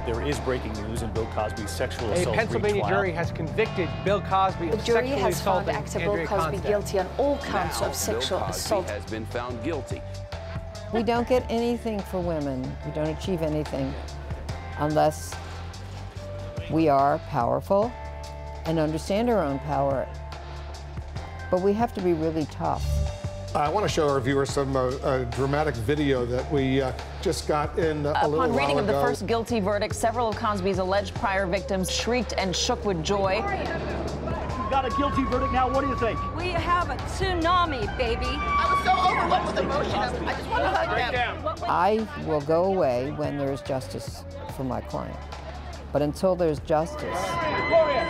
There is breaking news in Bill Cosby's sexual assault. A Pennsylvania jury has convicted Bill Cosby of sexually assaulting Andrea Constand. The jury has found actor Bill Cosby guilty on all counts of sexual assault. Has been found guilty. We don't get anything for women. We don't achieve anything unless we are powerful and understand our own power. But we have to be really tough. I want to show our viewers some dramatic video that we just got in a little while ago. Upon reading of the first guilty verdict, several of Cosby's alleged prior victims shrieked and shook with joy. You've got a guilty verdict now. What do you think? We have a tsunami, baby. I was so overwhelmed with emotion. I just want to hug them. I will go away when there's justice for my client. But until there's justice, Gloria!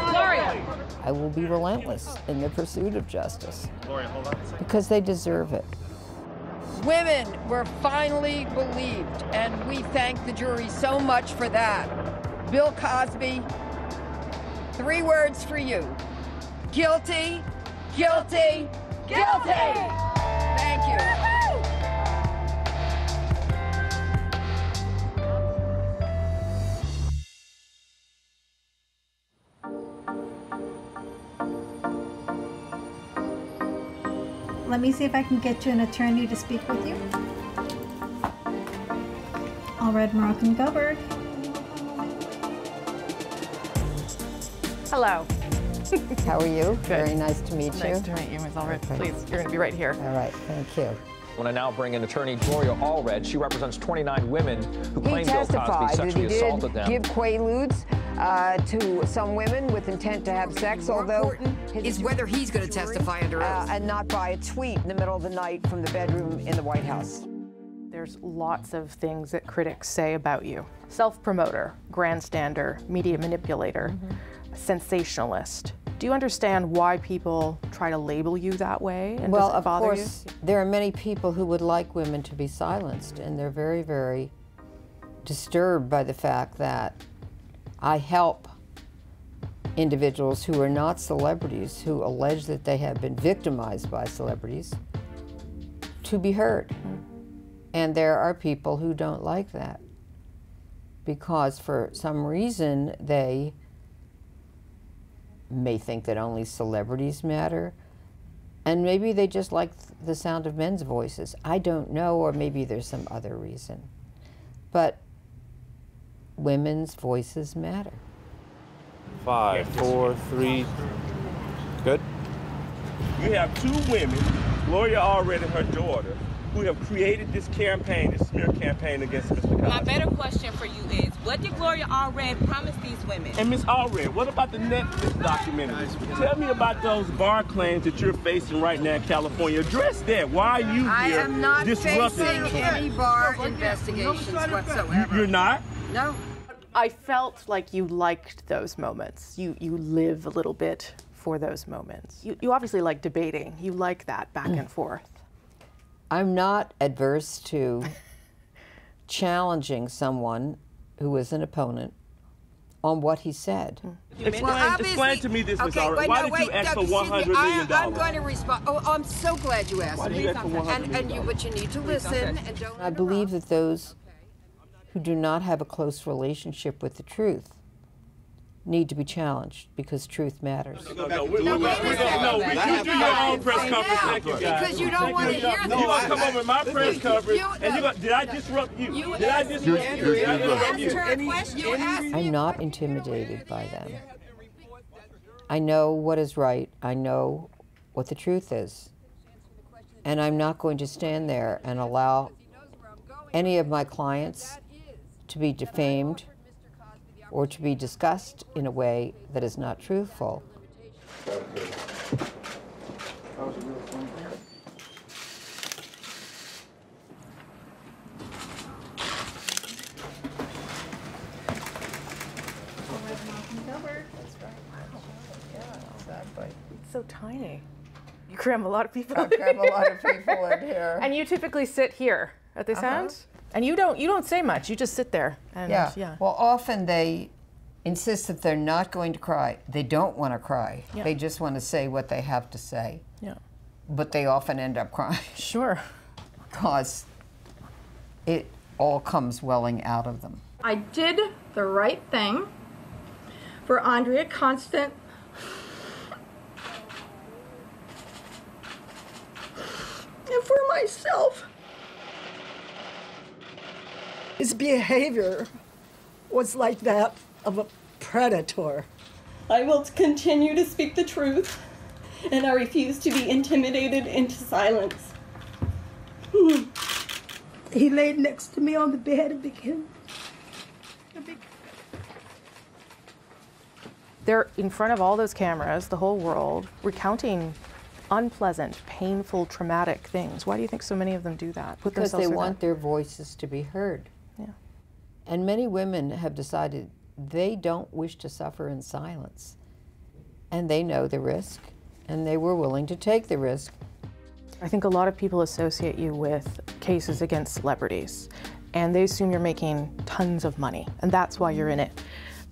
I will be relentless in the pursuit of justice. Gloria, hold on a second. Because they deserve it. Women were finally believed, and we thank the jury so much for that. Bill Cosby, 3 words for you. Guilty, guilty, guilty! Thank you. Let me see if I can get you an attorney to speak with you. Allred, Moroccan Gilbert. Hello. How are you? Good. Very nice to meet you. Nice to meet you, Ms. Allred. Please, you're going to be right here. All right, thank you. I want to now bring in attorney Gloria Allred. She represents 29 women who claim Bill Cosby sexually assaulted them. He testified that he did give quaaludes to some women with intent to have sex, although is whether he's going to testify under oath. And not by a tweet in the middle of the night from the bedroom in the White House. There's lots of things that critics say about you. Self-promoter, grandstander, media manipulator, sensationalist. Do you understand why people try to label you that way? And Well, does it of bother course, there are many people who would like women to be silenced, and they're very, very disturbed by the fact that I help individuals who are not celebrities, who allege that they have been victimized by celebrities, to be heard. And there are people who don't like that because for some reason they may think that only celebrities matter, and maybe they just like the sound of men's voices. I don't know, or maybe there's some other reason. But women's voices matter. 5, 4, 3, good? You have 2 women, Gloria Allred and her daughter, who have created this campaign, this smear campaign against Mr. Cosby. My better question for you is, what did Gloria Allred promise these women? And Ms. Allred, what about the Netflix documentaries? Tell me about those bar claims that you're facing right now in California. Address that. Why are you here? I am not disrupting facing any bar investigations whatsoever. You're not? No. I felt like you liked those moments. You live a little bit for those moments. You obviously like debating. You like that back and forth. I'm not adverse to challenging someone who is an opponent on what he said. Explain to me this, Ms. Allred. Why did you ask for $100 million? I'm going to respond. Oh, I'm so glad you asked me. Why did you ask for $100 million? But you need to listen and don't. I believe that those who do not have a close relationship with the truth need to be challenged because truth matters. No, you do your own press conference. Thank you, guys. Because you don't want to hear You're going to come over in my press conference and did I disrupt you? Did I disrupt you? I'm not intimidated by them. I know what is right. I know what the truth is. And I'm not going to stand there and allow any of my clients to be defamed or to be discussed in a way that is not truthful. It's so tiny. You cram a lot of people. I cram a lot of people in here. And you typically sit here at this end? And you don't say much. You just sit there. And, yeah. Well, often they insist that they're not going to cry. They don't want to cry. Yeah. They just want to say what they have to say. Yeah. But they often end up crying. Sure. Because it all comes welling out of them. I did the right thing for Andrea Constant and for myself. His behavior was like that of a predator. I will continue to speak the truth, and I refuse to be intimidated into silence. He laid next to me on the bed and began. They're in front of all those cameras, the whole world, recounting unpleasant, painful, traumatic things. Why do you think so many of them do that? Because they want their voices to be heard. Yeah. And many women have decided they don't wish to suffer in silence. And they know the risk, and they were willing to take the risk. I think a lot of people associate you with cases against celebrities, and they assume you're making tons of money, and that's why you're in it.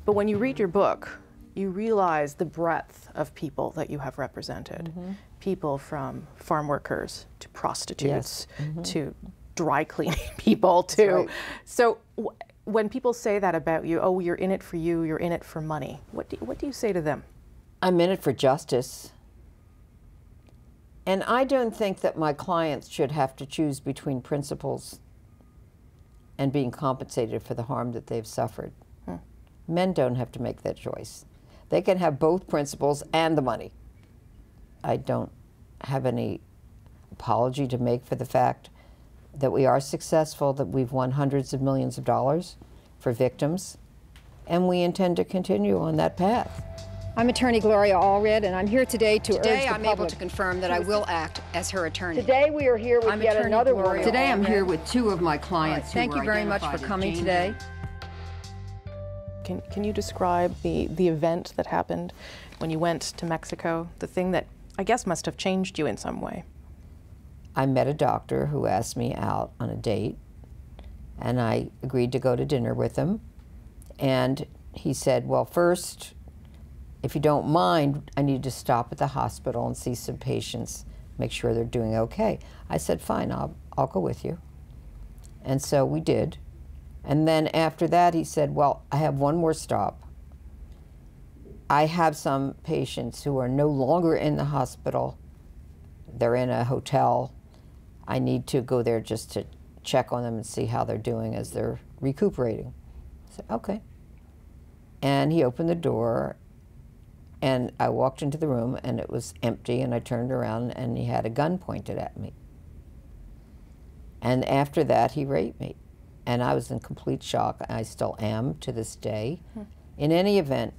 But when you read your book, you realize the breadth of people that you have represented. People from farm workers to prostitutes to dry cleaning people to... Right. So when people say that about you, oh, you're in it for you, you're in it for money, what do you say to them? I'm in it for justice. And I don't think that my clients should have to choose between principles and being compensated for the harm that they've suffered. Men don't have to make that choice. They can have both principles and the money. I don't have any apology to make for the fact that we are successful, that we've won hundreds of millions of dollars for victims, and we intend to continue on that path. I'm attorney Gloria Allred, and I'm here today to urge the public. Today I'm able to confirm that I will act as her attorney. Today we are here with yet another woman. Today I'm here with two of my clients. Thank you very much for coming today. Can you describe the event that happened when you went to Mexico, the thing that I guess must have changed you in some way? I met a doctor who asked me out on a date, and I agreed to go to dinner with him. And he said, well, first, if you don't mind, I need to stop at the hospital and see some patients, make sure they're doing okay. I said, fine, I'll go with you. And so we did. And then after that, he said, well, I have one more stop. I have some patients who are no longer in the hospital. They're in a hotel. I need to go there just to check on them and see how they're doing as they're recuperating. I said, okay. And he opened the door, and I walked into the room, and it was empty, and I turned around, and he had a gun pointed at me. And after that, he raped me. And I was in complete shock. I still am to this day. In any event,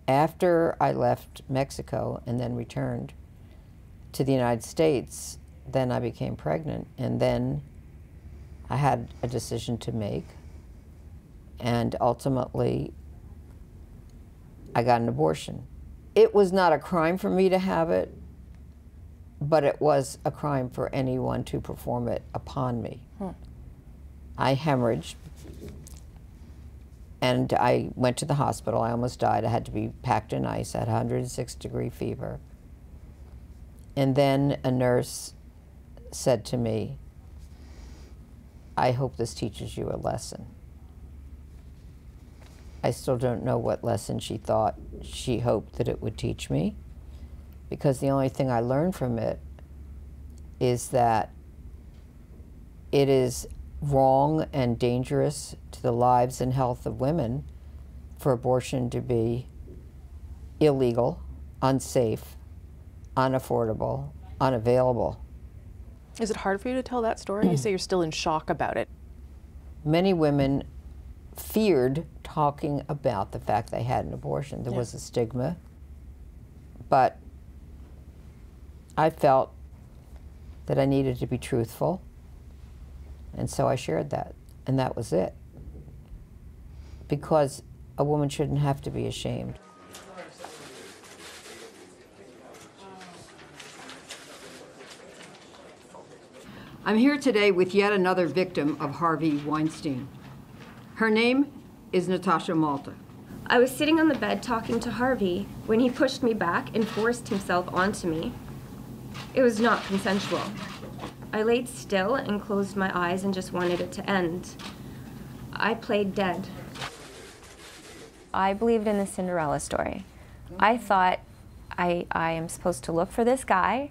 after I left Mexico and then returned to the United States, then I became pregnant, and then I had a decision to make, and ultimately I got an abortion. It was not a crime for me to have it, but it was a crime for anyone to perform it upon me. I hemorrhaged, and I went to the hospital. I almost died. I had to be packed in ice. I had 106-degree fever. And then a nurse said to me, I hope this teaches you a lesson. I still don't know what lesson she hoped that it would teach me, because the only thing I learned from it is that it is wrong and dangerous to the lives and health of women for abortion to be illegal, unsafe, unaffordable, unavailable. Is it hard for you to tell that story? You say you're still in shock about it. Many women feared talking about the fact they had an abortion. There was a stigma, but I felt that I needed to be truthful, and so I shared that, and that was it. Because a woman shouldn't have to be ashamed. I'm here today with yet another victim of Harvey Weinstein. Her name is Natasha Malta. I was sitting on the bed talking to Harvey when he pushed me back and forced himself onto me. It was not consensual. I laid still and closed my eyes and just wanted it to end. I played dead. I believed in the Cinderella story. I thought I am supposed to look for this guy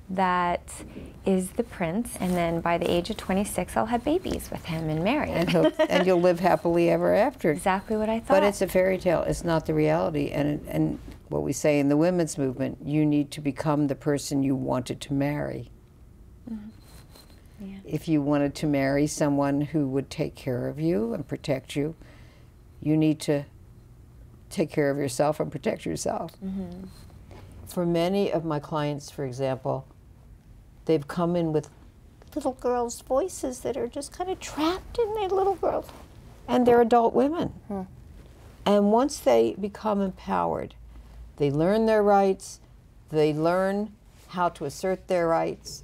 that is the prince, and then by the age of 26, I'll have babies with him and marry. And you'll live happily ever after. Exactly what I thought. But it's a fairy tale. It's not the reality. And what we say in the women's movement, you need to become the person you wanted to marry. Mm-hmm. Yeah. If you wanted to marry someone who would take care of you and protect you, you need to take care of yourself and protect yourself. Mm-hmm. For many of my clients, for example, they've come in with little girls' voices that are just kind of trapped in their little girls. And they're adult women. And once they become empowered, they learn their rights, they learn how to assert their rights,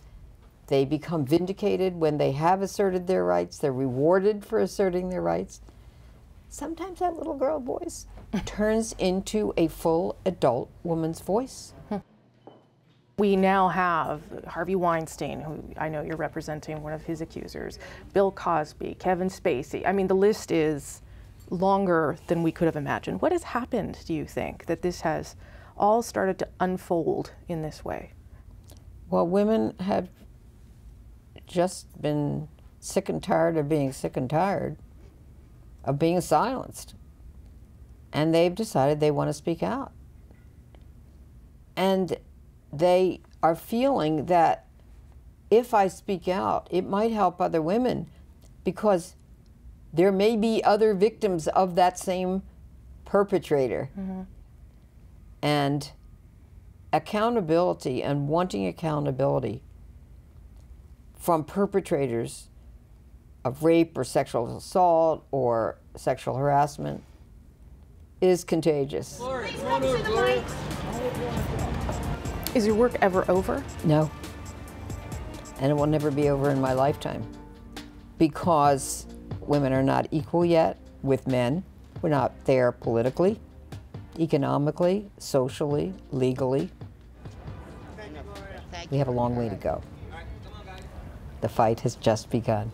they become vindicated when they have asserted their rights, they're rewarded for asserting their rights. Sometimes that little girl voice turns into a full adult woman's voice. We now have Harvey Weinstein, who I know you're representing one of his accusers, Bill Cosby, Kevin Spacey. I mean, the list is longer than we could have imagined. What has happened, do you think, that this has all started to unfold in this way? Well, women have just been sick and tired of being sick and tired of being silenced. And they've decided they want to speak out. And they are feeling that if I speak out, it might help other women, because there may be other victims of that same perpetrator. Mm-hmm. And accountability and wanting accountability from perpetrators of rape or sexual assault or sexual harassment is contagious. Is your work ever over? No. And it will never be over in my lifetime, because women are not equal yet with men. We're not there politically, economically, socially, legally. We have a long way to go. The fight has just begun.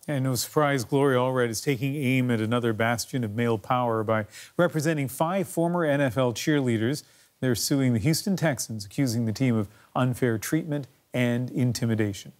And no surprise, Gloria Allred is taking aim at another bastion of male power by representing 5 former NFL cheerleaders. They're suing the Houston Texans, accusing the team of unfair treatment and intimidation.